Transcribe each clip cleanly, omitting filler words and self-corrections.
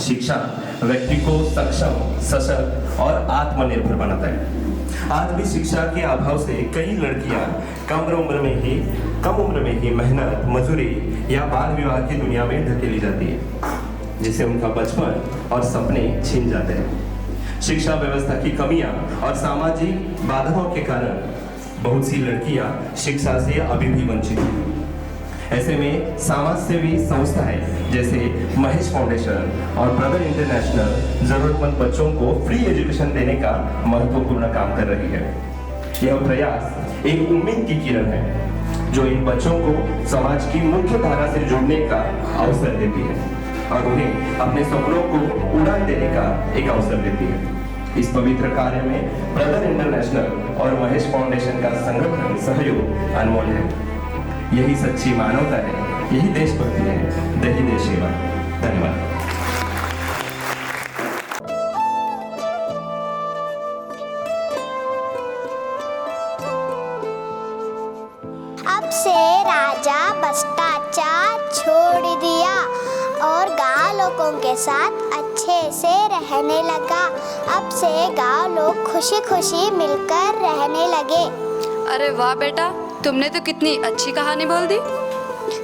शिक्षा व्यक्ति को सक्षम, सशक्त और आत्मनिर्भर बनाता है। आज भी शिक्षा के अभाव से कई लड़कियां कम उम्र में ही मेहनत, मजदूरी या बाल विवाह की दुनिया में धकेली जाती है, जिससे उनका बचपन और सपने छिन जाते हैं। शिक्षा व्यवस्था की कमियां और सामाजिक बाधाओं के कारण बहुत सी लड़कियां शिक्षा से अभी भी वंचित हैं। ऐसे में समाज सेवी संस्थाएं जैसे महेश फाउंडेशन और ब्रदर इंटरनेशनल जरूरतमंद बच्चों को फ्री एजुकेशन देने का महत्वपूर्ण काम कर रही है। यह प्रयास एक उम्मीद की किरण है जो इन बच्चों को समाज की मुख्य धारा से जुड़ने का अवसर देती है और उन्हें अपने सपनों को उड़ान देने का एक अवसर देती है। इस पवित्र कार्य में ब्रदर इंटरनेशनल और महेश फाउंडेशन का संगठन सहयोग अनमोल है। यही सच्ची मानवता है, यही देशभक्ति है, यही देश सेवा। धन्यवाद। अब से राजा भ्रष्टाचार छोड़ दिया और गांव लोगों के साथ अच्छे से रहने लगा। अब से गांव लोग खुशी खुशी मिलकर रहने लगे। अरे वाह बेटा, तुमने तो कितनी अच्छी कहानी बोल दी।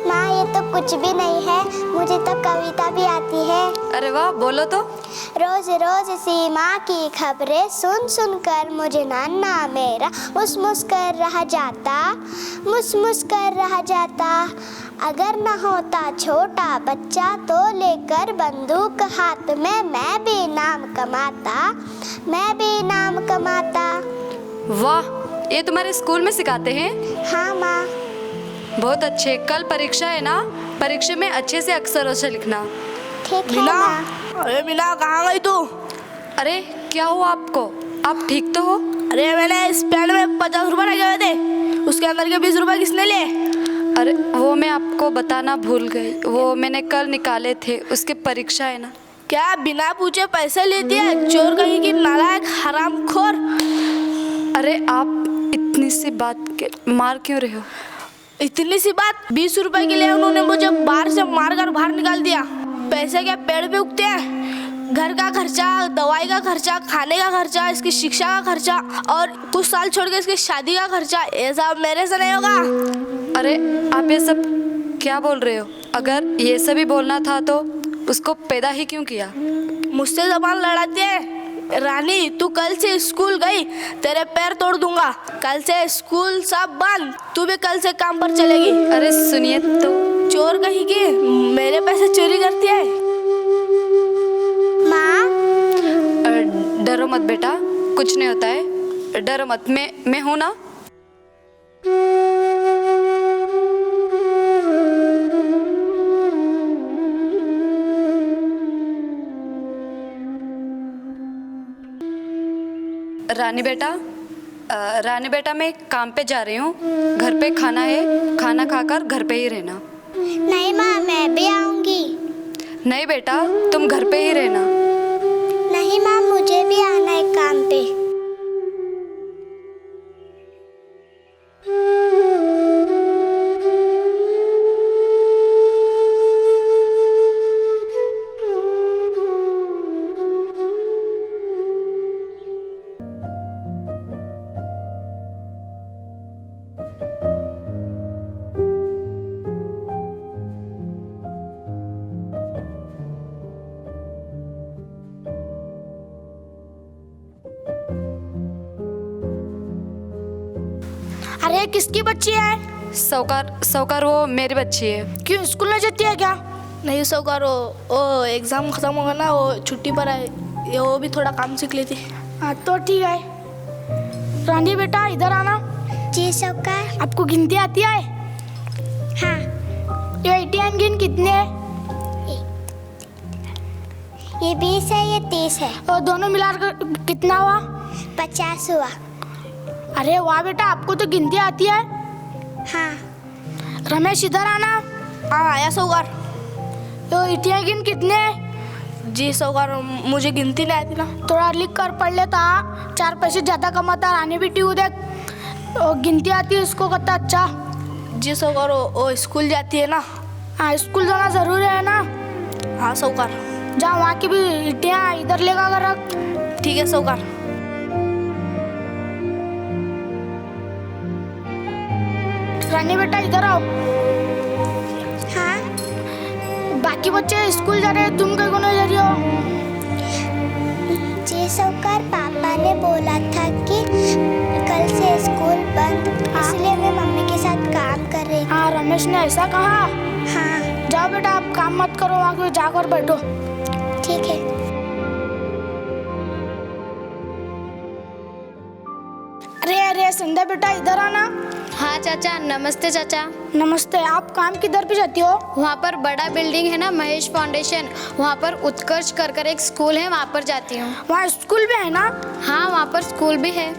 माँ, ये तो कुछ भी नहीं है, मुझे तो कविता भी आती है। अरे वाह, बोलो तो। रोज रोज सीमा की खबरें सुन सुन कर मुझे नाना मेरा मुस मुस कर रह जाता। अगर न होता छोटा बच्चा तो लेकर बंदूक हाथ में मैं भी नाम कमाता। वाह, ये तुम्हारे स्कूल में सिखाते हैं? हाँ माँ। बहुत अच्छे। कल परीक्षा है ना, परीक्षा में अच्छे से अक्षरों से लिखना। ठीक है माँ। अरे मीना, कहाँ गई तू? अरे क्या हुआ आपको? आप ठीक तो हो? अरे मैंने इस पैड में 50 रुपए लगे हुए थे, उसके अंदर के 20 रुपए किसने लिए? अरे वो मैं आपको बताना भूल गई, वो मैंने कल निकाले थे, उसकी परीक्षा है ना। क्या बिना पूछे पैसे लेती है? चोर कहीं की, नालायक, हरामखोर। अरे आप इतनी सी बात के मार क्यों रहे हो? इतनी सी बात? 20 रुपए के लिए उन्होंने मुझे बाहर से मारकर बाहर निकाल दिया। पैसे क्या पेड़ पे उगते हैं? घर का खर्चा, दवाई का खर्चा, खाने का खर्चा, इसकी शिक्षा का खर्चा और कुछ साल छोड़ के इसकी शादी का खर्चा, ये सब मेरे से नहीं होगा। अरे आप ये सब क्या बोल रहे हो? अगर ये सब ही बोलना था तो उसको पैदा ही क्यों किया? मुझसे जबान लड़ाती है? रानी, तू कल से स्कूल गई, तेरे पैर तोड़ दूंगा। कल से स्कूल सब बंद, तू भी कल से काम पर चलेगी। अरे सुनिए तो। चोर कहीं की, मेरे पैसे चोरी करती है। माँ, डरो मत बेटा, कुछ नहीं होता है, डरो मत। मैं हूं ना। रानी बेटा मैं काम पे जा रही हूँ, घर पे खाना है, खाना खाकर घर पे ही रहना। नहीं माँ, मैं भी आऊंगी। नहीं बेटा, तुम घर पे ही रहना। नहीं माँ, मुझे भी आना है काम पे। अरे किसकी बच्ची है? सौकार वो मेरी बच्ची है। क्यों, स्कूल नहीं जाती है क्या? नहीं सौकार, वो एग्जाम खत्म होगा ना, वो छुट्टी पर है, ये वो भी थोड़ा काम सीख लेती। हाँ तो ठीक है। रानी बेटा इधर आना। जी सौकार। आपको गिनती आती है? हाँ। ये 80 गिन कितने है? ये 20 है, ये 30 है। और दोनों मिलाकर कितना हुआ? 50 हुआ। अरे वाह बेटा, आपको तो गिनती आती है। हाँ। रमेश इधर आना। हाँ आया सौकार। तो 80 गिन कितने है? जी सौकार, मुझे गिनती नहीं आती ना। थोड़ा लिख कर पढ़ लेता, 4 पैसे ज़्यादा कमाता। रानी बेटी उधर गिनती आती है, उसको कहता अच्छा। जी सौकार, वो स्कूल जाती है ना। हाँ, स्कूल जाना ज़रूरी है ना। हाँ सौकार। जा वहाँ की भी ईटियाँ इधर लेगा कर रख। ठीक है साहूकार। रानी बेटा इधर आओ। हाँ बाकी बच्चे स्कूल जा रहे हैं, तुम कहीं को नहीं जा रही हो? जी साहूकार, पापा ने बोला था कि कल से स्कूल बंद, इसलिए मैं मम्मी के साथ काम कर रही थी। हाँ रमेश ने ऐसा कहा। हाँ जाओ बेटा आप काम मत करो, वहाँ पे जाकर बैठो। ठीक है। अरे अरे संध्या बेटा इधर आना। हाँ चाचा, नमस्ते चाचा। नमस्ते। आप काम किधर पे जाती हो? वहाँ पर बड़ा बिल्डिंग है ना, महेश फाउंडेशन, वहाँ पर उत्कर्ष कर एक स्कूल है, वहाँ पर जाती हूँ। वहाँ स्कूल भी है ना? हाँ वहाँ पर स्कूल भी है।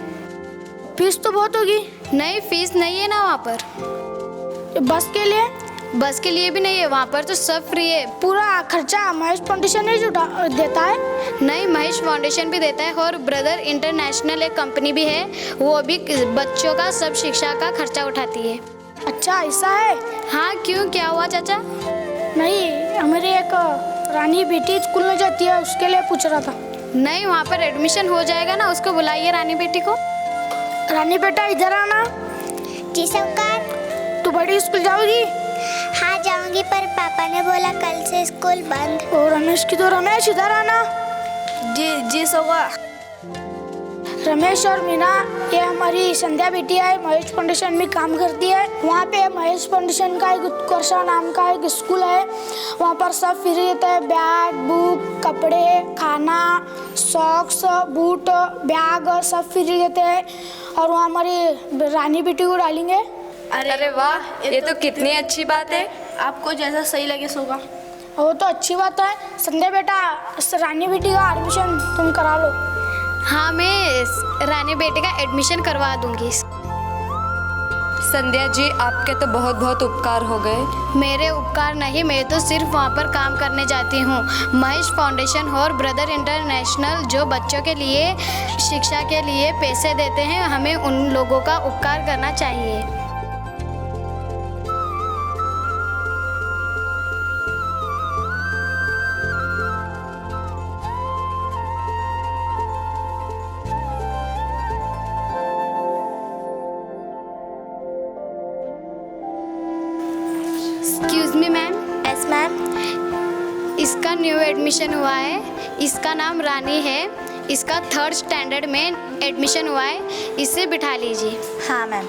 फीस तो बहुत होगी। नहीं फीस नहीं है ना वहाँ पर। बस के लिए? बस के लिए भी नहीं है, वहाँ पर तो सब फ्री है। पूरा खर्चा महेश फाउंडेशन ही देता है? नहीं, महेश फाउंडेशन भी देता है और ब्रदर इंटरनेशनल एक कंपनी भी है, वो भी बच्चों का सब शिक्षा का खर्चा उठाती है। अच्छा ऐसा है? हाँ क्यों, क्या हुआ चाचा? नहीं, हमारी एक रानी बेटी स्कूल में जाती है, उसके लिए पूछ रहा था। नहीं, वहाँ पर एडमिशन हो जाएगा ना, उसको बुलाइए रानी बेटी को। रानी बेटा इधर आना। जी साहूकार। तू बड़ी स्कूल जाओगी? हाँ जाऊंगी, पर पापा ने बोला कल से स्कूल बंद। और रमेश की तो रमेश इधर आना। जी साहूकार। रमेश और मीना, ये हमारी संध्या बेटी है, महेश फाउंडेशन में काम करती है। वहाँ पे महेश फाउंडेशन का एक उत्कर्ष नाम का एक स्कूल है, वहाँ पर सब फ्री रहता है। बैग, बुक, कपड़े, खाना, सॉक्स, बूट, बैग सब फ्री रहते हैं। और वहाँ हमारी रानी बेटी को डालेंगे। अरे वाह, ये तो कितनी अच्छी बात है। आपको जैसा सही लगे सोगा। वो तो अच्छी बात है। संध्या बेटा, रानी बेटी का एडमिशन तुम करा लो। हाँ मैं रानी बेटी का एडमिशन करवा दूंगी। संध्या जी, आपके तो बहुत बहुत उपकार हो गए। मेरे उपकार नहीं, मैं तो सिर्फ वहाँ पर काम करने जाती हूँ। महेश फाउंडेशन और ब्रदर इंटरनेशनल जो बच्चों के लिए शिक्षा के लिए पैसे देते हैं, हमें उन लोगों का उपकार करना चाहिए। Excuse me ma'am. Yes ma'am. इसका न्यू एडमिशन हुआ है, इसका नाम रानी है, इसका 3rd स्टैंडर्ड में एडमिशन हुआ है, इसे बिठा लीजिए। हाँ मैम।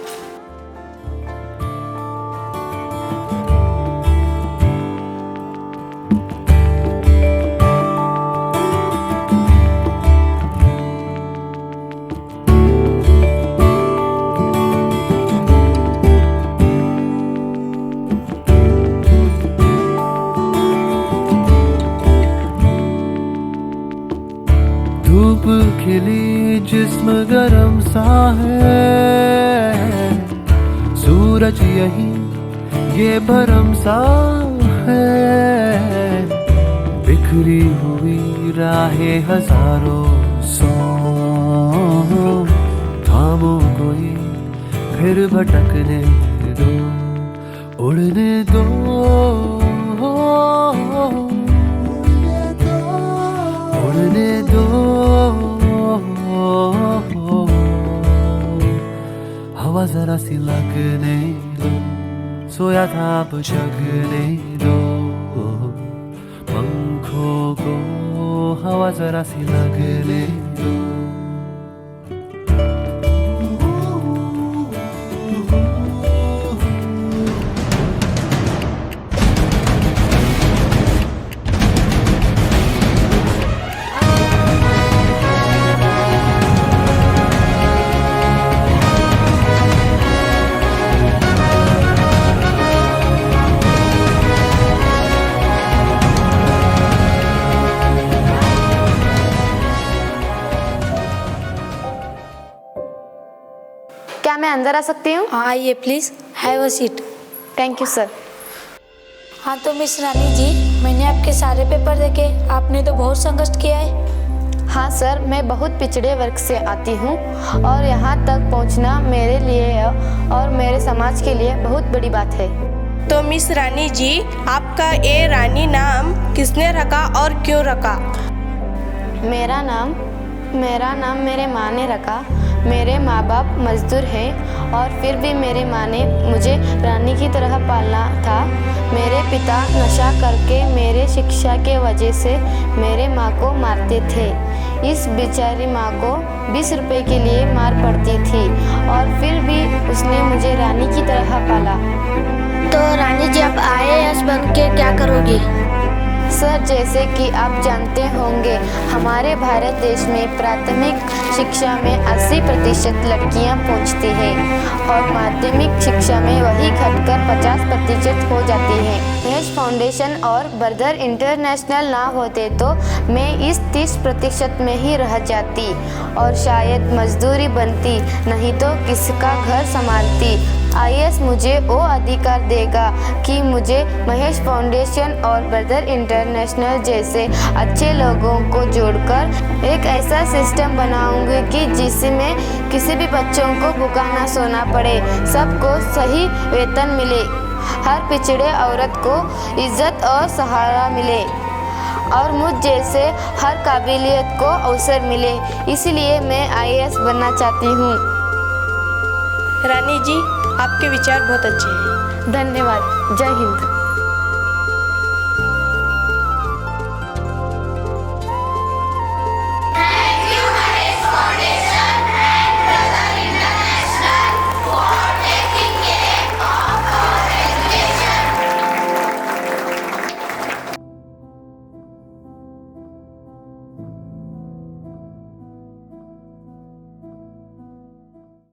धूप खिली जिस्म गरम सा है, सूरज यही ये भरम सा है, बिखरी हुई राहें हजारों सौ, थामो कोई फिर भटकने दो, उड़ने दो, उड़ने दो, हवा जरा सी लगने दो, सोया था अब जगने दो, पंखों को हवा जरा सी लगने दो। क्या मैं अंदर आ सकती हूँ? हाँ आइए please, have a seat. Thank you sir. हाँ तो मिस रानी जी, मैंने आपके सारे पेपर देखे, आपने तो बहुत संघर्ष किया है। हाँ सर, मैं बहुत पिछड़े वर्ग से आती हूँ और यहाँ तक पहुँचना मेरे लिए और मेरे समाज के लिए बहुत बड़ी बात है। तो मिस रानी जी, आपका ये रानी नाम किसने रखा और क्यों रखा? मेरा नाम मेरे माँ ने रखा। मेरे माँ बाप मजदूर हैं और फिर भी मेरे माँ ने मुझे रानी की तरह पालना था। मेरे पिता नशा करके मेरे शिक्षा के वजह से मेरे माँ को मारते थे। इस बेचारी माँ को 20 रुपए के लिए मार पड़ती थी और फिर भी उसने मुझे रानी की तरह पाला। तो रानी जी, आप IAS बन के क्या करोगी? सर, जैसे कि आप जानते होंगे, हमारे भारत देश में प्राथमिक शिक्षा में 80% लड़कियां पहुंचती हैं और माध्यमिक शिक्षा में वही घटकर 50% हो जाती हैं। महेश फाउंडेशन और ब्रदर इंटरनेशनल ना होते तो मैं इस 30% में ही रह जाती और शायद मजदूरी बनती, नहीं तो किसका घर संभालती। IAS मुझे वो अधिकार देगा कि मुझे महेश फाउंडेशन और ब्रदर इंटरनेशनल जैसे अच्छे लोगों को जोड़कर एक ऐसा सिस्टम बनाऊंगी कि जिसमें किसी भी बच्चों को भूखा ना सोना पड़े, सबको सही वेतन मिले, हर पिछड़े औरत को इज्जत और सहारा मिले और मुझ जैसे हर काबिलियत को अवसर मिले। इसलिए मैं IAS बनना चाहती हूँ। रानी जी, आपके विचार बहुत अच्छे हैं। धन्यवाद। जय हिंद।